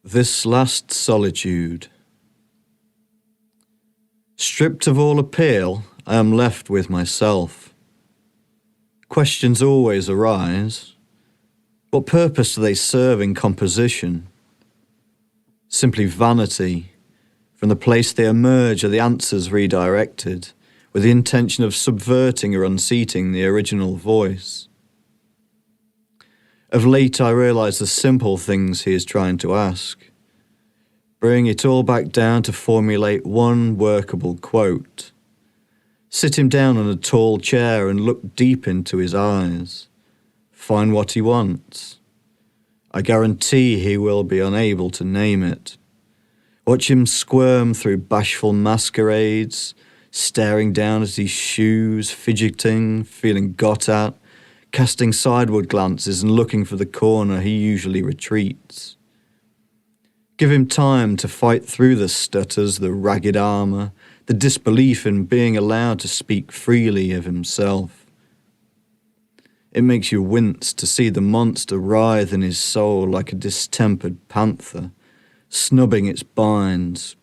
This last solitude. Stripped of all appeal, I am left with myself. Questions always arise. What purpose do they serve in composition? Simply vanity. From the place they emerge are the answers redirected, with the intention of subverting or unseating the original voice. Of late I realise the simple things he is trying to ask. Bring it all back down to formulate one workable quote. Sit him down on a tall chair and look deep into his eyes. Find what he wants. I guarantee he will be unable to name it. Watch him squirm through bashful masquerades, staring down at his shoes, fidgeting, feeling got at, casting sideward glances and looking for the corner he usually retreats. Give him time to fight through the stutters, the ragged armour, the disbelief in being allowed to speak freely of himself. It makes you wince to see the monster writhe in his soul like a distempered panther, snubbing its binds,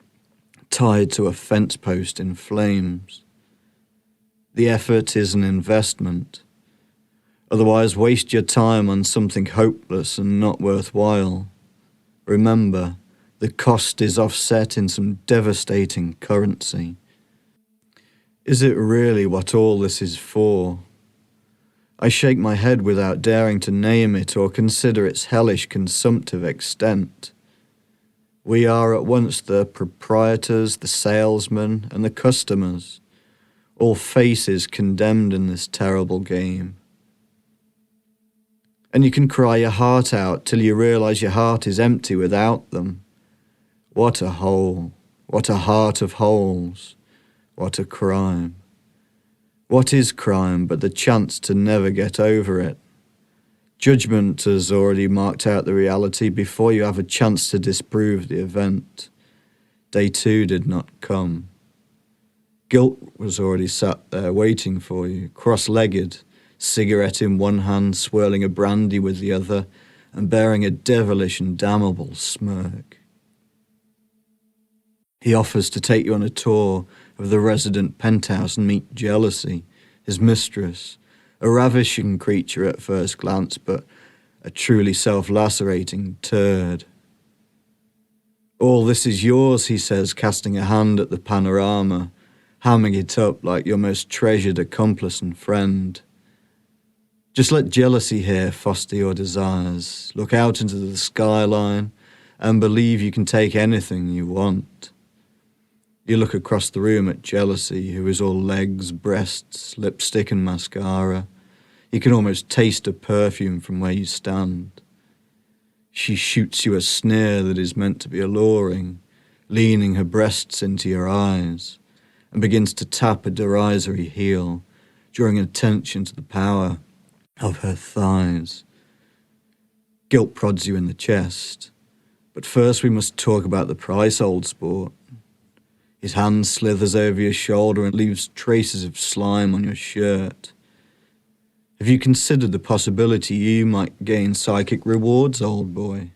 tied to a fence post in flames. The effort is an investment. Otherwise, waste your time on something hopeless and not worthwhile. Remember, the cost is offset in some devastating currency. Is it really what all this is for? I shake my head without daring to name it or consider its hellish consumptive extent. We are at once the proprietors, the salesmen, and the customers, all faces condemned in this terrible game. And you can cry your heart out till you realise your heart is empty without them. What a hole, what a heart of holes, what a crime. What is crime but the chance to never get over it? Judgment has already marked out the reality before you have a chance to disprove the event. Day 2 did not come. Guilt was already sat there waiting for you, cross-legged, cigarette in one hand, swirling a brandy with the other, and bearing a devilish and damnable smirk. He offers to take you on a tour of the resident penthouse and meet Jealousy, his mistress, a ravishing creature at first glance, but a truly self-lacerating turd. All this is yours, he says, casting a hand at the panorama, hamming it up like your most treasured accomplice and friend. Just let jealousy here foster your desires. Look out into the skyline and believe you can take anything you want. You look across the room at Jealousy, who is all legs, breasts, lipstick and mascara. You can almost taste her perfume from where you stand. She shoots you a sneer that is meant to be alluring, leaning her breasts into your eyes, and begins to tap a derisory heel, drawing attention to the power of her thighs. Guilt prods you in the chest. But first we must talk about the price, old sport. His hand slithers over your shoulder and leaves traces of slime on your shirt. Have you considered the possibility you might gain psychic rewards, old boy?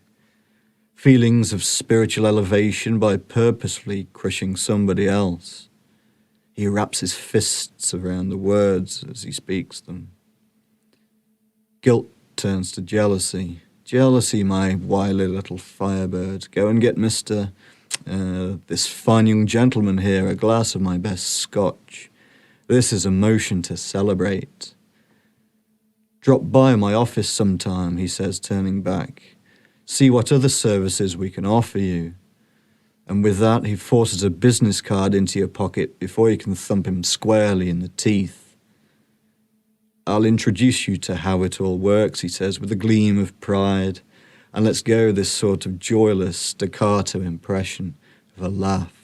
Feelings of spiritual elevation by purposefully crushing somebody else. He wraps his fists around the words as he speaks them. Guilt turns to Jealousy. Jealousy, my wily little firebird. Go and get this fine young gentleman here a glass of my best scotch. This is a motion to celebrate. Drop by my office sometime, he says, turning back. See what other services we can offer you. And with that, he forces a business card into your pocket before you can thump him squarely in the teeth. I'll introduce you to how it all works, he says, with a gleam of pride, and let's go this sort of joyless staccato impression of a laugh.